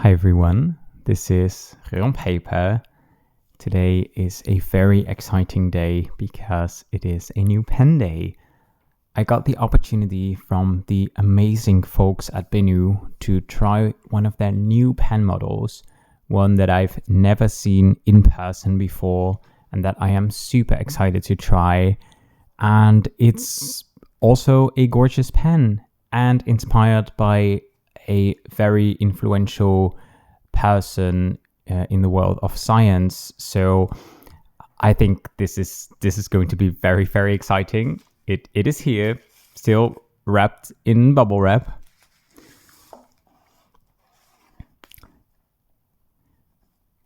Hi everyone, this is on Paper. Today is a very exciting day because it is a new pen day. I got the opportunity from the amazing folks at BENU to try one of their new pen models, one that I've never seen in person before and that I am super excited to try. And it's also a gorgeous pen and inspired by a very influential person in the world of science. So I think this is going to be very, very exciting. It is here, still wrapped in bubble wrap.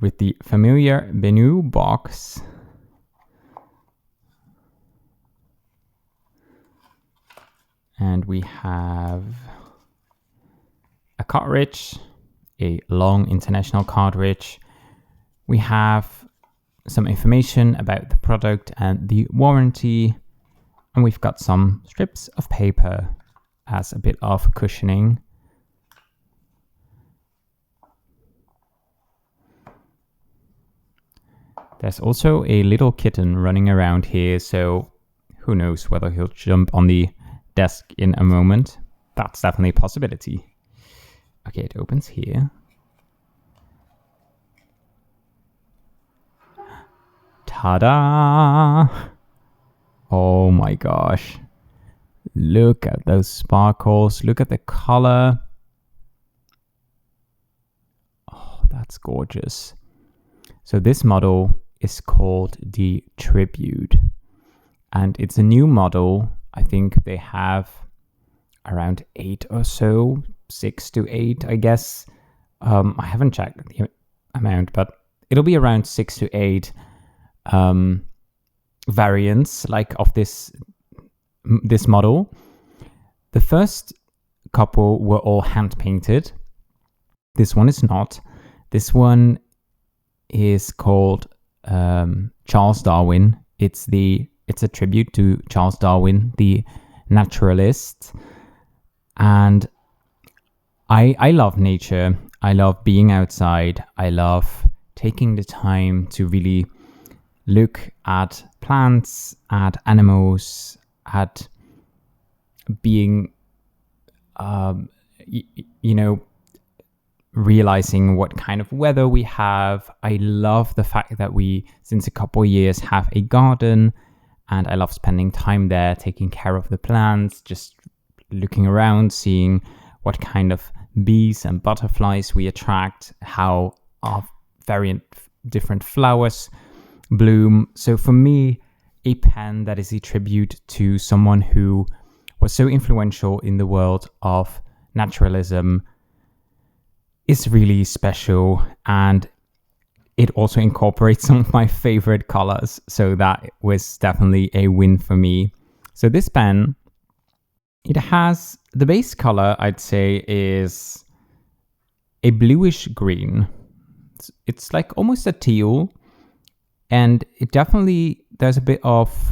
With the familiar BENU box. And we have a cartridge, a long international cartridge. We have some information about the product and the warranty. And we've got some strips of paper as a bit of cushioning. There's also a little kitten running around here, so who knows whether he'll jump on the desk in a moment. That's definitely a possibility. Okay, it opens here. Ta-da! Oh my gosh. Look at those sparkles. Look at the color. Oh, that's gorgeous. So this model is called the Tribute. And it's a new model. I think they have around 8 or so, 6 to 8, I guess. I haven't checked the amount, but it'll be around 6 to 8 variants like of this model. The first couple were all hand painted. This one is not. This one is called Charles Darwin. It's a tribute to Charles Darwin, the naturalist. And I love nature. I love being outside. I love taking the time to really look at plants, at animals, at being, realizing what kind of weather we have. I love the fact that we, since a couple of years, have a garden. And I love spending time there, taking care of the plants, just looking around, seeing what kind of bees and butterflies we attract, how our variant different flowers bloom. So for me, a pen that is a tribute to someone who was so influential in the world of naturalism is really special. And it also incorporates some of my favorite colors. So that was definitely a win for me. So this pen, it has the base color, I'd say, is a bluish green. It's like almost a teal. And it definitely, there's a bit of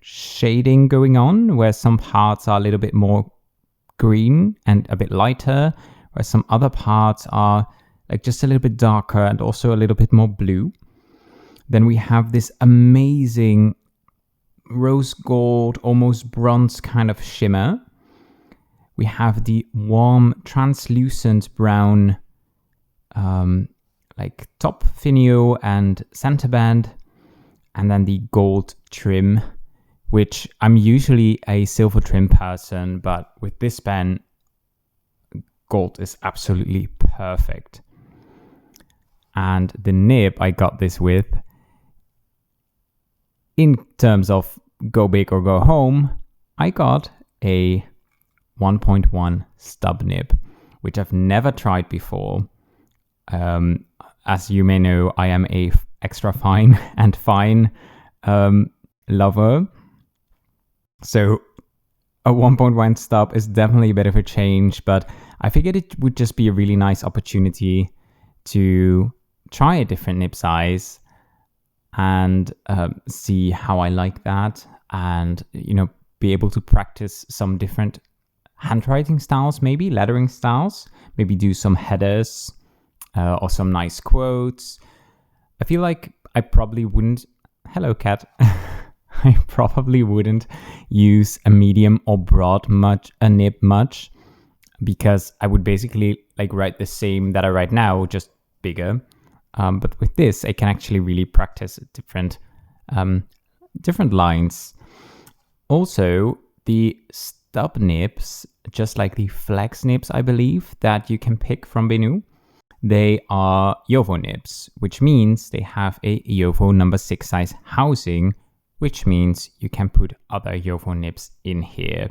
shading going on where some parts are a little bit more green and a bit lighter, where some other parts are like just a little bit darker and also a little bit more blue. Then we have this amazing rose gold, almost bronze kind of shimmer. We have the warm, translucent brown, like top finial and center band, and then the gold trim, which I'm usually a silver trim person, but with this pen, gold is absolutely perfect. And the nib I got this with, in terms of go big or go home, I got a 1.1 stub nib, which I've never tried before. As you may know, I am a extra fine and fine lover. So a 1.1 stub is definitely a bit of a change, but I figured it would just be a really nice opportunity to try a different nib size and see how I like that, and be able to practice some different handwriting styles, maybe lettering styles, maybe do some headers, or some nice quotes. I feel like I probably wouldn't, hello cat, I probably wouldn't use a medium or broad nib much, because I would basically like write the same that I write now, just bigger. But with this, I can actually really practice different lines. Also, the stub nibs, just like the flex nibs, I believe, that you can pick from BENU, they are JOVO nibs, which means they have a JOVO number 6 size housing, which means you can put other JOVO nibs in here.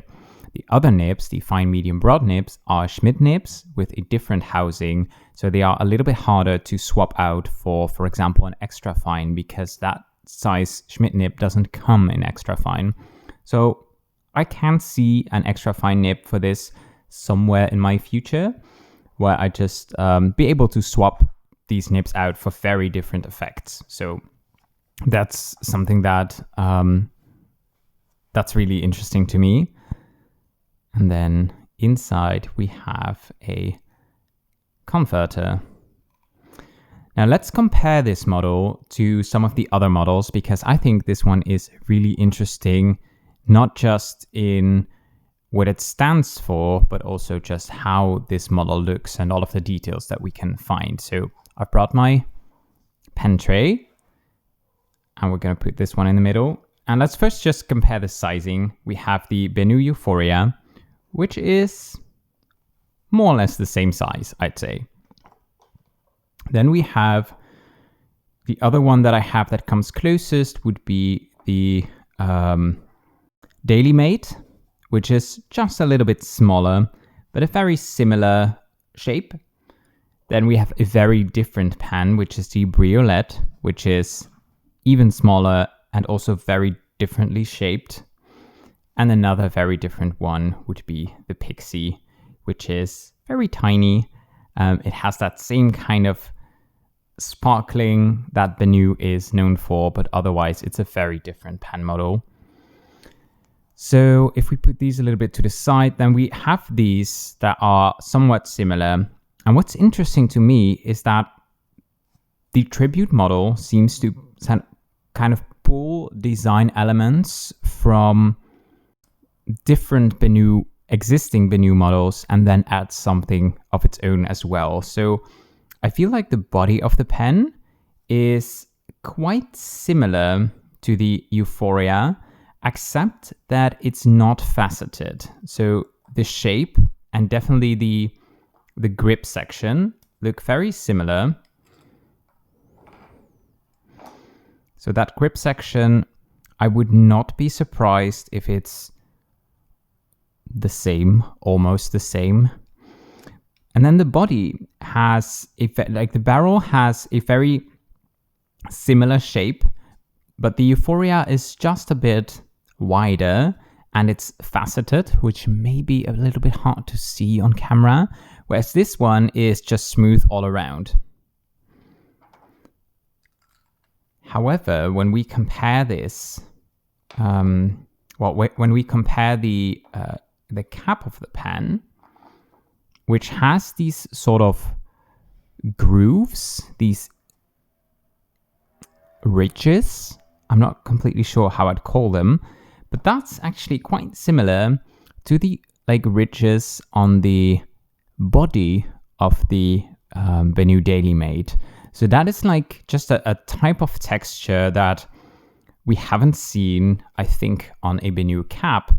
The other nibs, the fine, medium, broad nibs, are Schmidt nibs with a different housing. So they are a little bit harder to swap out for example, an extra fine, because that size Schmidt nib doesn't come in extra fine. So I can see an extra fine nib for this somewhere in my future, where I just be able to swap these nibs out for very different effects. So that's something that that's really interesting to me. And then inside we have a converter. Now let's compare this model to some of the other models, because I think this one is really interesting, not just in what it stands for, but also just how this model looks and all of the details that we can find. So I've brought my pen tray, and we're going to put this one in the middle. And let's first just compare the sizing. We have the BENU Euphoria, which is more or less the same size, I'd say. Then we have the other one that I have that comes closest would be the Daily Mate, which is just a little bit smaller, but a very similar shape. Then we have a very different pen, which is the Briolette, which is even smaller and also very differently shaped. And another very different one would be the Pixie, which is very tiny. It has that same kind of sparkling that BENU is known for, but otherwise it's a very different pen model. So if we put these a little bit to the side, then we have these that are somewhat similar. And what's interesting to me is that the Tribute model seems to kind of pull design elements from different existing BENU models and then add something of its own as well. So I feel like the body of the pen is quite similar to the Euphoria, except that it's not faceted. So the shape and definitely the grip section look very similar. So that grip section, I would not be surprised if it's the same, almost the same. And then the body has, the barrel has a very similar shape, but the Euphoria is just a bit wider and it's faceted, which may be a little bit hard to see on camera, whereas this one is just smooth all around. However, when we compare this, when we compare the cap of the pen, which has these sort of grooves, these ridges, I'm not completely sure how I'd call them, but that's actually quite similar to the ridges on the body of the BENU Daily Mate. So that is just a type of texture that we haven't seen, I think, on a BENU cap,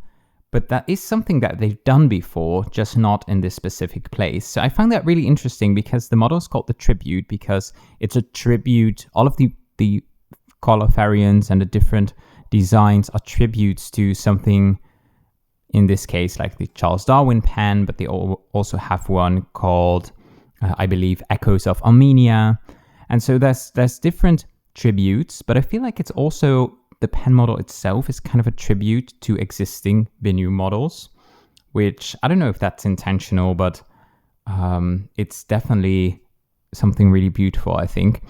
but that is something that they've done before, just not in this specific place. So I find that really interesting because the model is called the Tribute because it's a tribute. All of the color variants and the different designs are tributes to something, in this case, like the Charles Darwin pen, but they also have one called, I believe, Echoes of Armenia. And so there's different tributes, but I feel like it's also, the pen model itself is kind of a tribute to existing BENU models, which I don't know if that's intentional, but it's definitely something really beautiful, I think.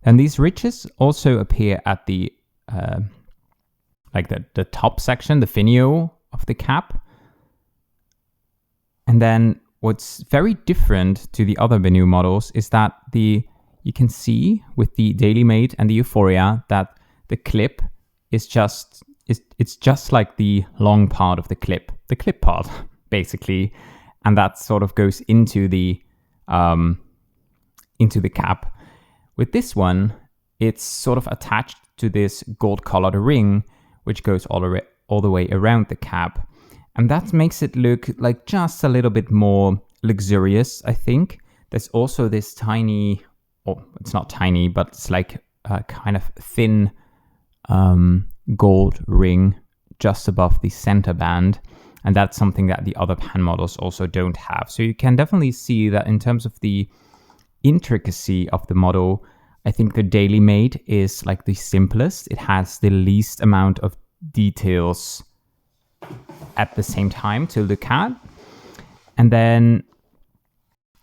And these ridges also appear at the top section, the finial of the cap. And then what's very different to the other BENU models is that you can see with the Daily Mate and the Euphoria that the clip is just like the long part of the clip part, basically, and that sort of goes into the cap. With this one, it's sort of attached to this gold-colored ring, which goes all the way around the cap, and that makes it look like just a little bit more luxurious, I think. There's also this tiny, it's not tiny, but it's like a kind of thin gold ring just above the center band, and that's something that the other pen models also don't have. So you can definitely see that in terms of the intricacy of the model, I think the Daily Mate is like the simplest. It has the least amount of details at the same time to look at. And then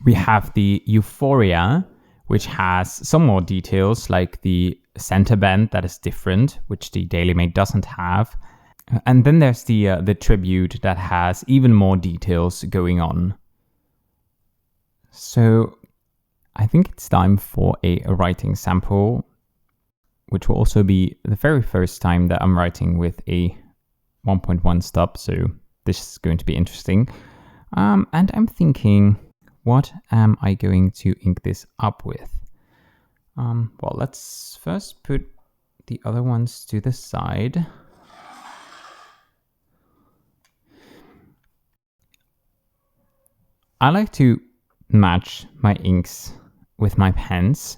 we have the Euphoria, which has some more details, like the center band that is different, which the Daily Mate doesn't have. And then there's the Tribute that has even more details going on. So I think it's time for a writing sample, which will also be the very first time that I'm writing with a 1.1 stub. So this is going to be interesting. And I'm thinking, what am I going to ink this up with? Well, let's first put the other ones to the side. I like to match my inks with my pens,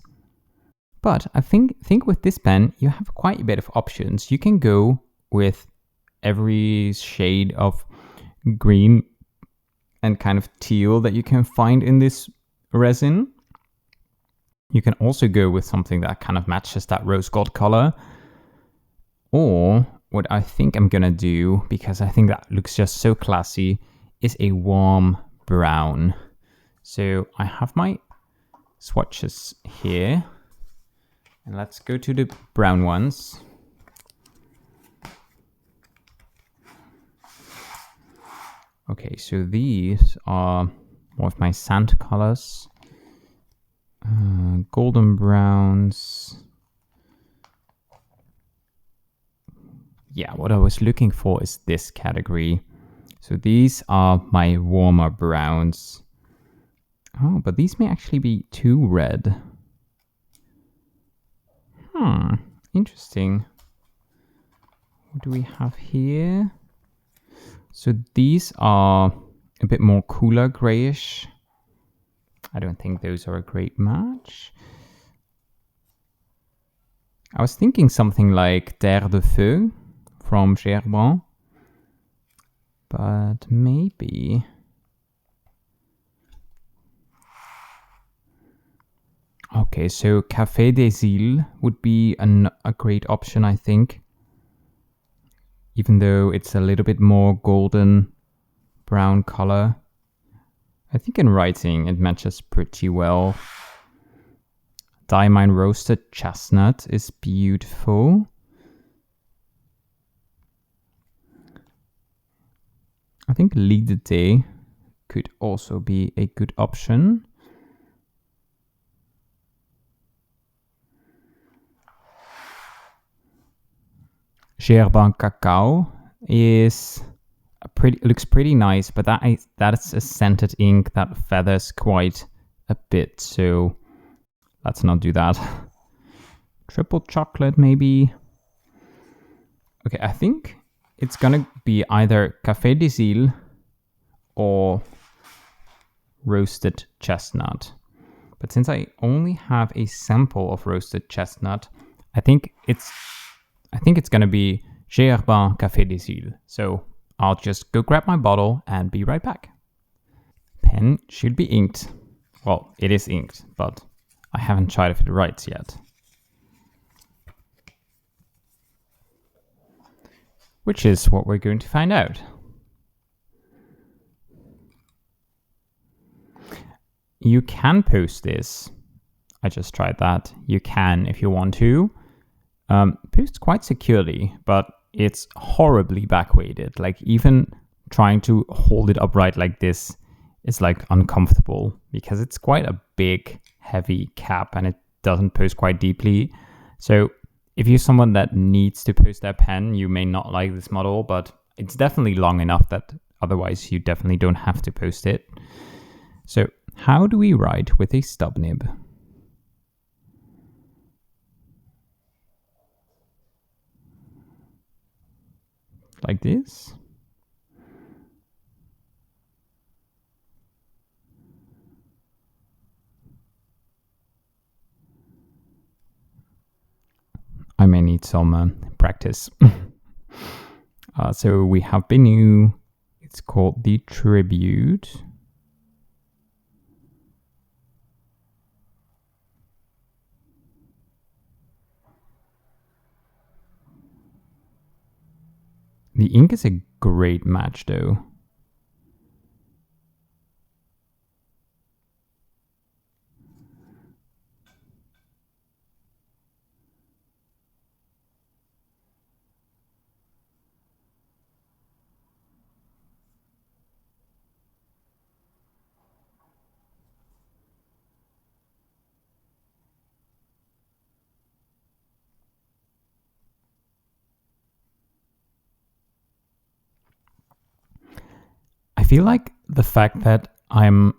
but I think with this pen you have quite a bit of options. You can go with every shade of green and kind of teal that you can find in this resin. You can also go with something that kind of matches that rose gold color. Or what I think I'm gonna do, because I think that looks just so classy, is a warm brown. So I have my swatches here, and let's go to the brown ones. Okay, so these are more of my sand colors. Golden browns. Yeah, what I was looking for is this category. So these are my warmer browns. Oh, but these may actually be too red. Interesting. What do we have here? So these are a bit more cooler grayish. I don't think those are a great match. I was thinking something like Terre de Feu from Gerbrand, but maybe... Okay, so Café des Îles would be a great option, I think. Even though it's a little bit more golden brown color. I think in writing it matches pretty well. Diamine Roasted Chestnut is beautiful. I think Ligue de Thé could also be a good option. Gerban Cacao looks pretty nice, but that's a scented ink that feathers quite a bit, so let's not do that. Triple chocolate, maybe. Okay, I think it's gonna be either Café des Îles or roasted chestnut. But since I only have a sample of roasted chestnut, I think it's gonna be Gerban Café des Îles. So I'll just go grab my bottle and be right back. Pen should be inked. Well, it is inked, but I haven't tried if it writes yet. Which is what we're going to find out. You can post this. I just tried that. You can if you want to. Post quite securely, but it's horribly backweighted. Like even trying to hold it upright like this is like uncomfortable because it's quite a big, heavy cap and it doesn't post quite deeply. So if you're someone that needs to post their pen, you may not like this model, but it's definitely long enough that otherwise you definitely don't have to post it. So how do we write with a stub nib? Like this. I may need some practice. So we have BENU. It's called the Tribute. The ink is a great match though. I feel like the fact that I'm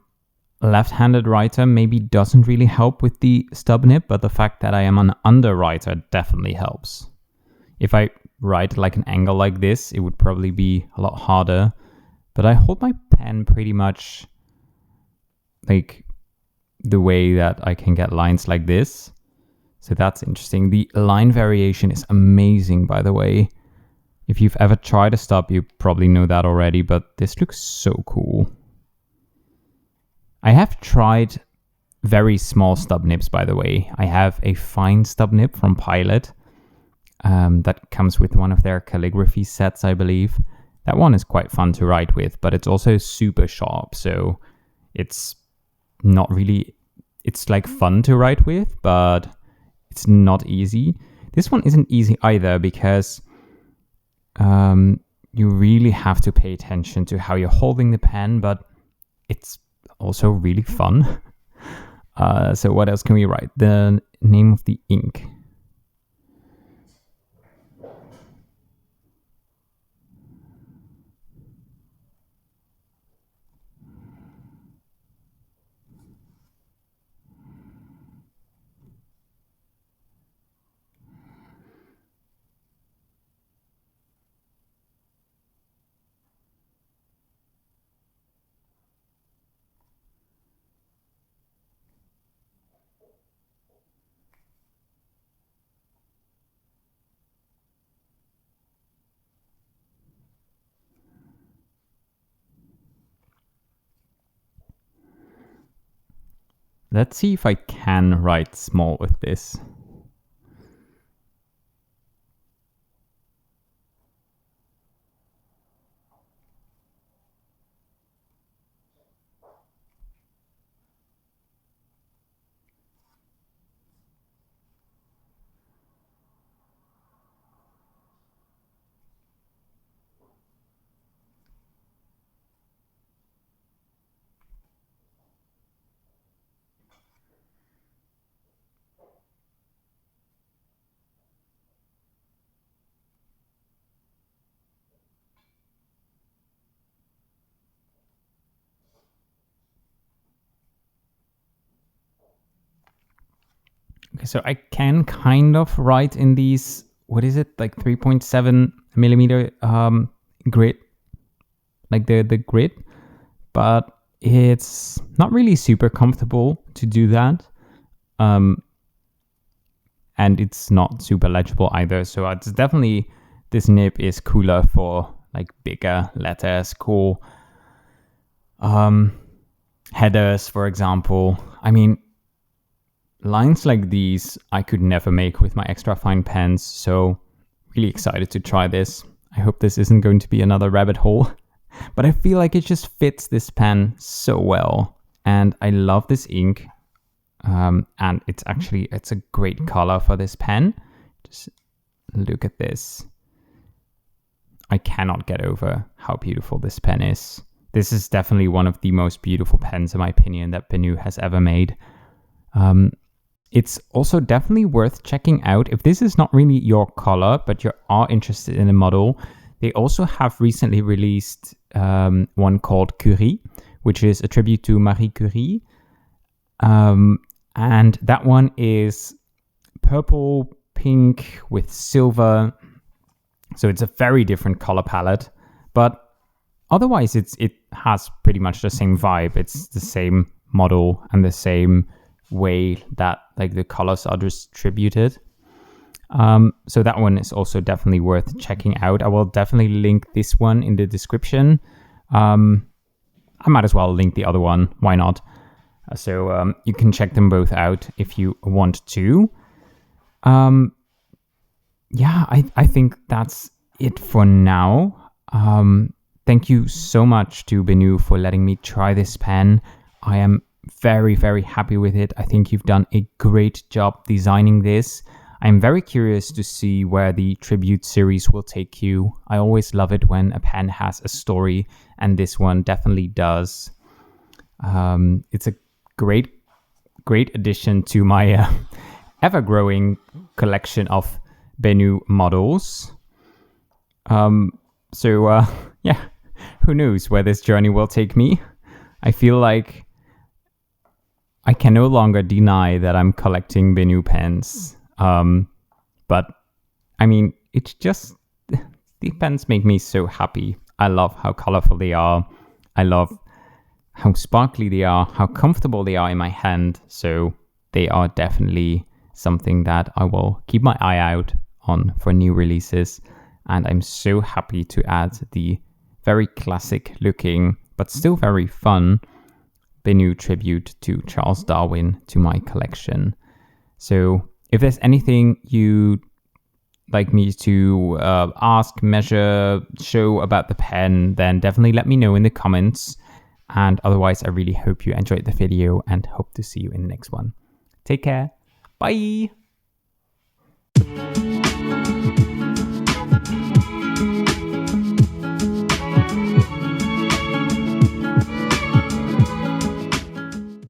a left-handed writer maybe doesn't really help with the stub nib, but the fact that I am an underwriter definitely helps. If I write like an angle like this, it would probably be a lot harder, but I hold my pen pretty much like the way that I can get lines like this. So that's interesting. The line variation is amazing, by the way. If you've ever tried a stub, you probably know that already, but this looks so cool. I have tried very small stub nibs, by the way. I have a fine stub nib from Pilot that comes with one of their calligraphy sets, I believe. That one is quite fun to write with, but it's also super sharp, so it's not really... It's like fun to write with, but it's not easy. This one isn't easy either because you really have to pay attention to how you're holding the pen, but it's also really fun. So what else can we write? The name of the ink. Let's see if I can write small with this. Okay, so I can kind of write in these, what is it, like 3.7 millimeter grid, like the grid, but it's not really super comfortable to do that. And it's not super legible either. So it's definitely, this nib is cooler for like bigger letters, cool headers, for example. I mean, lines like these I could never make with my extra fine pens, so really excited to try this. I hope this isn't going to be another rabbit hole, but I feel like it just fits this pen so well, and I love this ink, and it's a great color for this pen. Just look at this. I cannot get over how beautiful this pen is. this is definitely one of the most beautiful pens, in my opinion, that BENU has ever made. It's also definitely worth checking out if this is not really your color, but you are interested in a model. They also have recently released one called Curie, which is a tribute to Marie Curie. And that one is purple, pink with silver. So it's a very different color palette, but otherwise it has pretty much the same vibe. It's the same model and the same way that like the colors are distributed. So that one is also definitely worth checking out. I will definitely link this one in the description. I might as well link the other one. Why not? So you can check them both out if you want to. Yeah, I think that's it for now. Thank you so much to BENU for letting me try this pen. I am very, very happy with it. I think you've done a great job designing this. I'm very curious to see where the tribute series will take you. I always love it when a pen has a story, and this one definitely does. It's a great addition to my ever-growing collection of BENU models. Yeah, who knows where this journey will take me. I feel like I can no longer deny that I'm collecting BENU pens. But I mean, it's just, the pens make me so happy. I love how colorful they are. I love how sparkly they are, how comfortable they are in my hand. So they are definitely something that I will keep my eye out on for new releases. And I'm so happy to add the very classic looking, but still very fun BENU tribute to Charles Darwin to my collection. So if there's anything you'd like me to ask, measure, show about the pen, then definitely let me know in the comments. And otherwise, I really hope you enjoyed the video and hope to see you in the next one. Take care. Bye.